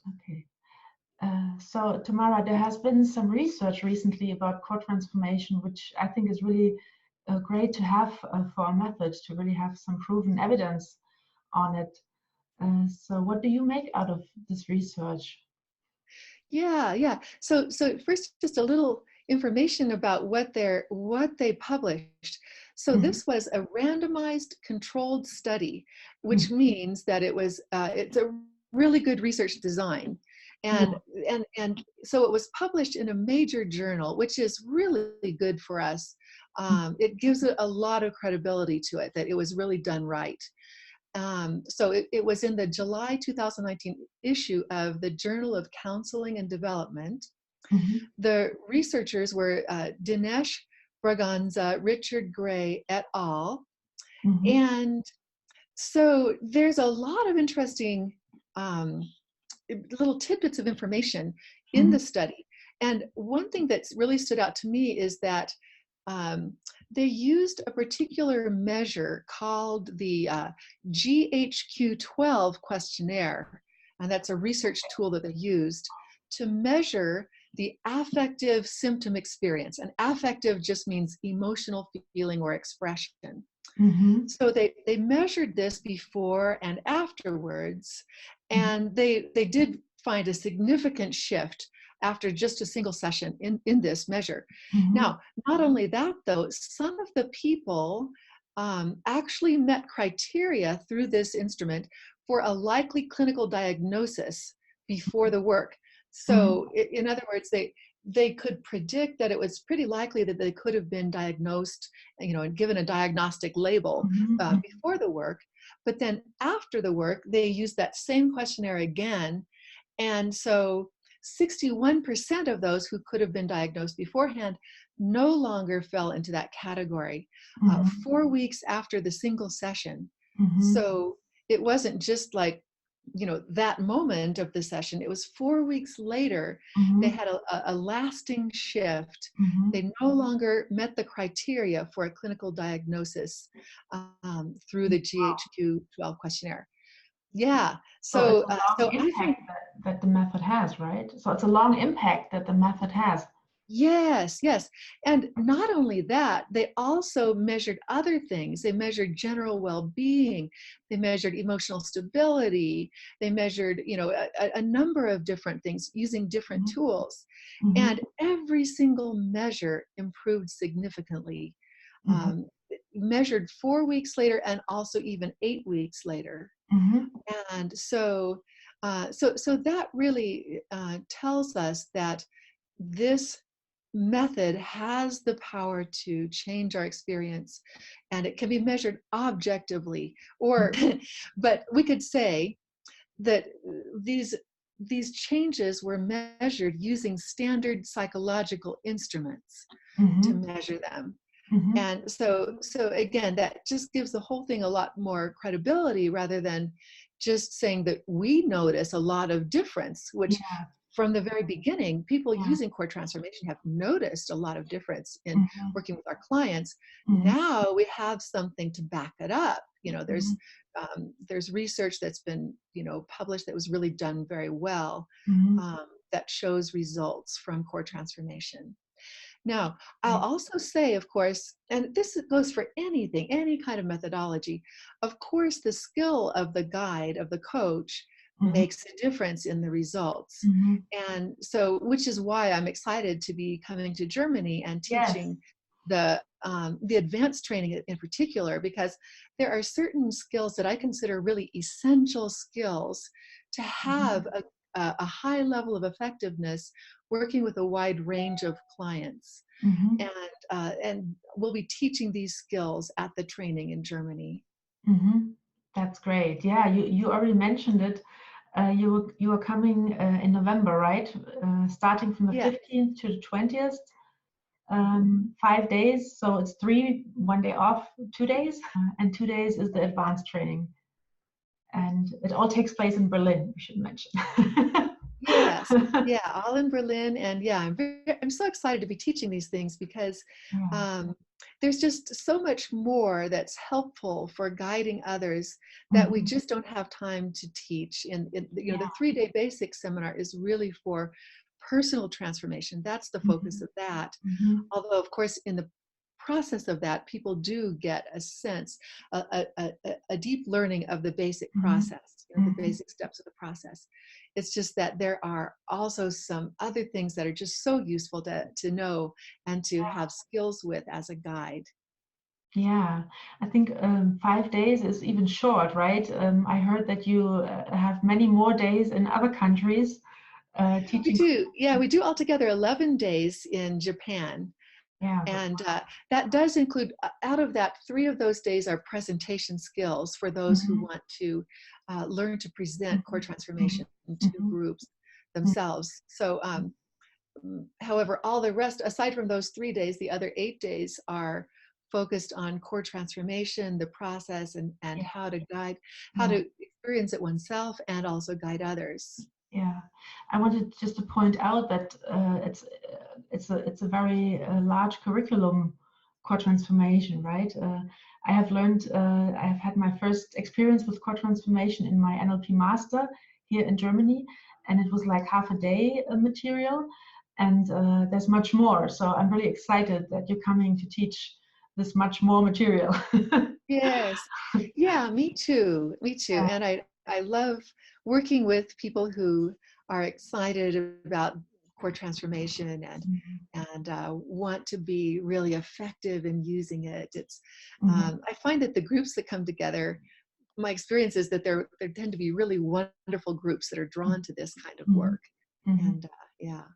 Okay. So, Tamara, there has been some research recently about core transformation, which I think is really great to have for our method, to really have some proven evidence on it. So, what do you make out of this research? Yeah. So first, just a little information about what they published. So Mhm, this was a randomized controlled study, which mhm. means that it's a really good research design. Yeah. And so it was published in a major journal, which is really good for us. It gives it a lot of credibility to it that it was really done right. So it was in the July 2019 issue of the Journal of Counseling and Development. Mhm, The researchers were Dinesh Braganza, Richard Gray et al. mhm, And so there's a lot of interesting um, little tidbits of information in mhm, the study. And one thing that's really stood out to me is that um, they used a particular measure called the GHQ-12 questionnaire, and that's a research tool that they used to measure the affective symptom experience. And affective just means emotional feeling or expression. mhm, So they measured this before and afterwards, and they did find a significant shift after just a single session in this measure. mhm, Now, not only that, though, some of the people actually met criteria through this instrument for a likely clinical diagnosis before the work. mhm, So, in other words, they could predict that it was pretty likely that they could have been diagnosed, and given a diagnostic label mhm, mhm, before the work. But then after the work, they used that same questionnaire again. And so 61% of those who could have been diagnosed beforehand no longer fell into that category mhm, 4 weeks after the single session. mhm, So it wasn't just like, that moment of the session. It was 4 weeks later, they mhm, had a lasting shift. mhm. They no longer met the criteria for a clinical diagnosis through the GHQ-12 questionnaire. Yeah. So it's So, a long I think impact that the method has, right? So it's a long impact that the method has. yes. And not only that, they also measured other things. They measured general well-being. They measured emotional stability. They measured, a number of different things using different Mhm, tools. mhm, And every single measure improved significantly. mhm, Measured 4 weeks later and also even 8 weeks later. mhm, And so that really tells us that this method has the power to change our experience, and it can be measured objectively. Or but we could say that these changes were measured using standard psychological instruments to mhm, measure them. mhm. And so again, that just gives the whole thing a lot more credibility rather than just saying that we notice a lot of difference, which Yeah, from the very beginning, people yeah. using core transformation have noticed a lot of difference in Mhm, working with our clients. mhm, Now we have something to back it up. mhm, There's research that's been published that was really done very well, mhm. that shows results from core transformation. Now, I'll Great. also say, of course, and this goes for anything, any kind of methodology, of course, the skill of the guide, of the coach, Mhm, makes a difference in the results. mhm. And so, which is why I'm excited to be coming to Germany and Yes. teaching the advanced training in particular, because there are certain skills that I consider really essential skills to have Mhm, a high level of effectiveness working with a wide range of clients. mhm, And we'll be teaching these skills at the training in Germany. mhm. That's great. Yeah, you already mentioned it. You are coming in November, right? Starting from the Yeah. 15th to the 20th. 5 days. So it's three, 1 day off, 2 days, and 2 days is the advanced training. And it all takes place in Berlin, we should mention. Yes, yeah, all in Berlin. And yeah, I'm so excited to be teaching these things because Yeah. um, there's just so much more that's helpful for guiding others that we Mhm. just don't have time to teach. And you know, Yeah. the 3-day basic seminar is really for personal transformation. That's the focus Mhm. of that. Mhm. Although, of course, in the process of that, people do get a sense, a deep learning of the basic Mhm. process, you know, the Mhm. basic steps of the process. It's just that there are also some other things that are just so useful to know and to have skills with as a guide. Yeah, I think 5 days is even short, right? I heard that you have many more days in other countries We teaching. do, yeah, we do altogether 11 days in Japan. Yeah. And that does include, out of that, 3 of those days are presentation skills for those who Mhm. want to learn to present core Mhm. Mhm. transformation to Mhm. groups Mhm. themselves. So, however, all the rest, aside from those 3 days, the other 8 days are focused on core transformation, the process, and Yeah. how to guide, how Yeah. to experience it oneself and also guide others. Yeah, I wanted just to point out that it's a very large curriculum, core transformation, right? I have learned, I have had my first experience with core transformation in my NLP master here in Germany, and it was like half a day material, and there's much more. So I'm really excited that you're coming to teach this much more material. Yes. Yeah, me too. Me too. Yeah. And I love working with people who are excited about core transformation Mhm. and want to be really effective in using it. It's Mhm. I find that the groups that come together, my experience is that there tend to be really wonderful groups that are drawn to this kind of Mhm. work. Mhm. And yeah.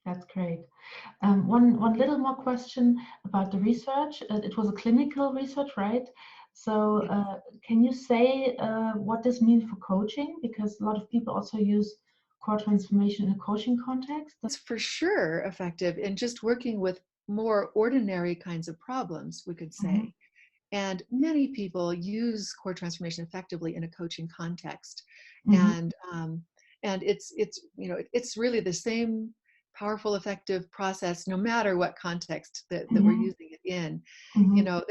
That's great. One little more question about the research. It was a clinical research, right? So can you say what this means for coaching? Because a lot of people also use core transformation in a coaching context. It's for sure effective in just working with more ordinary kinds of problems, we could Mhm. say. And many people use core transformation effectively in a coaching context. Mhm. And and it's you know, it's really the same powerful, effective process no matter what context that we're Mhm. using it in. You Mhm. know,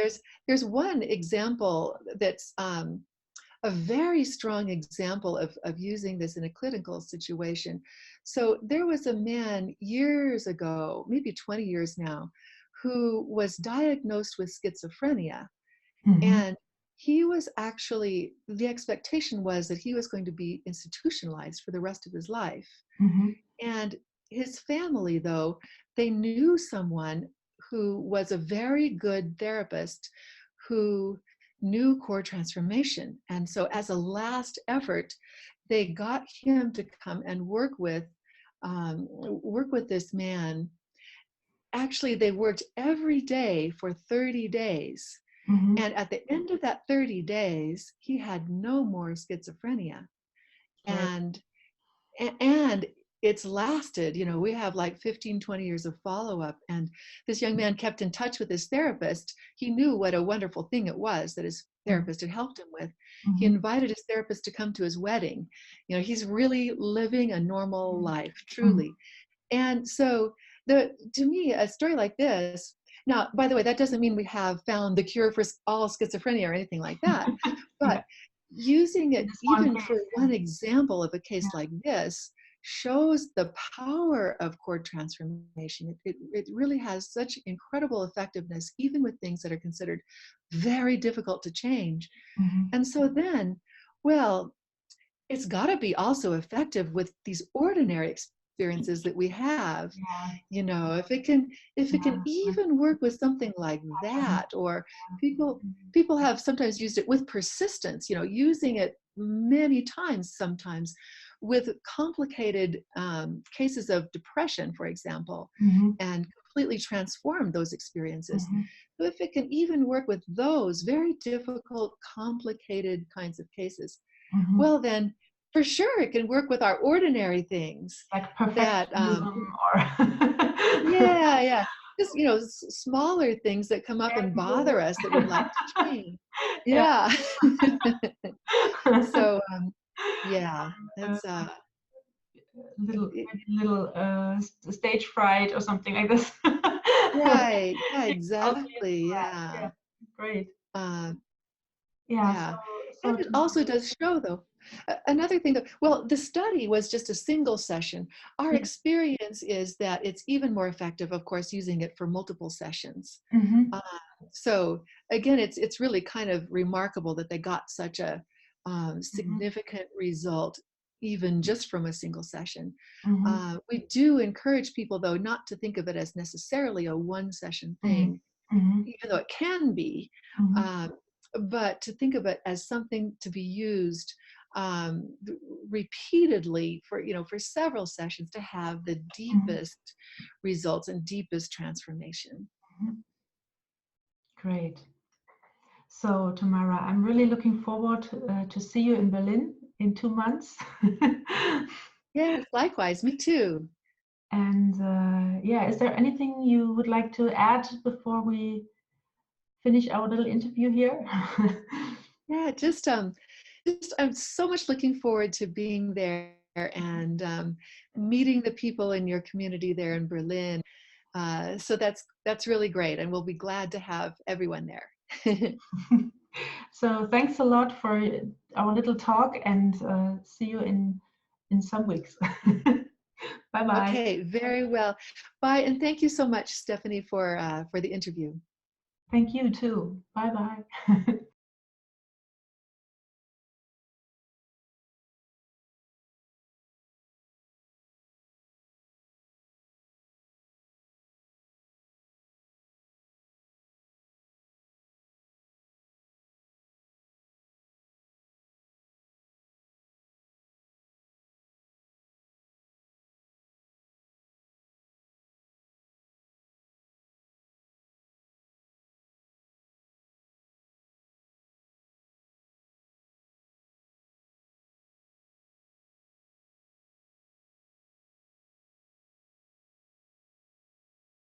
there's one example that's a very strong example of using this in a clinical situation. So there was a man years ago, maybe 20 years now, who was diagnosed with schizophrenia. Mhm. And he was actually, the expectation was that he was going to be institutionalized for the rest of his life. Mhm. And his family, though, they knew someone who was a very good therapist who knew core transformation. And so, as a last effort, they got him to come and work with this man. Actually, they worked every day for 30 days. Mhm. And at the end of that 30 days, he had no more schizophrenia. Great. And and it's lasted, you know, we have like 15, 20 years of follow-up. And this young man kept in touch with his therapist. He knew what a wonderful thing it was that his Mhm. therapist had helped him with. He Mhm. invited his therapist to come to his wedding. You know, he's really living a normal life, Mhm. truly. And so to me, a story like this, now, by the way, that doesn't mean we have found the cure for all schizophrenia or anything like that, Yeah. but using it This one even case. for one example of a Yeah. case like this shows the power of core transformation. It really has such incredible effectiveness, even with things that are considered very difficult to change. Mhm. And so then, well, it's got to be also effective with these ordinary experiences that we have. Yeah. You know, if it can Yeah. even work with something like that, or people have sometimes used it with persistence, you know, using it many times, sometimes with complicated cases of depression, for example, Mhm. and completely transformed those experiences. Mhm. So if it can even work with those very difficult, complicated kinds of cases, Mhm. well, then for sure it can work with our ordinary things Like that, perfectionism or yeah, yeah, just, you know, smaller things that come up and every bother us that we'd like to change. yeah. Yeah. So, yeah, Uh, that's, little it, maybe little stage fright or something like this. Right. Yeah, You're totally exactly. inspired. Yeah. Yeah, great. Uh, Yeah, yeah. so And it also does show, though, another thing, though, well, the study was just a single session. Our yeah. experience is that it's even more effective, of course, using it for multiple sessions. Mm-hmm. Uh, so again, it's really kind of remarkable that they got such a Mm-hmm. significant result, even just from a single session. Mm-hmm. We do encourage people, though, not to think of it as necessarily a one session Mm-hmm. thing, Mm-hmm. even though it can be, Mm-hmm. um, but to think of it as something to be used um, repeatedly for, for several sessions to have the Mm-hmm. deepest results and deepest transformation. Mm-hmm. Great. So, Tamara, I'm really looking forward to see you in Berlin in 2 months. Yes, likewise, me too. And yeah, is there anything you would like to add before we finish our little interview here? Yeah, just I'm so much looking forward to being there and meeting the people in your community there in Berlin. So that's really great, and we'll be glad to have everyone there. So thanks a lot for our little talk, and see you in some weeks. Bye bye. Okay, very well. Bye, and thank you so much, Stephanie, for the interview. Thank you too. Bye bye.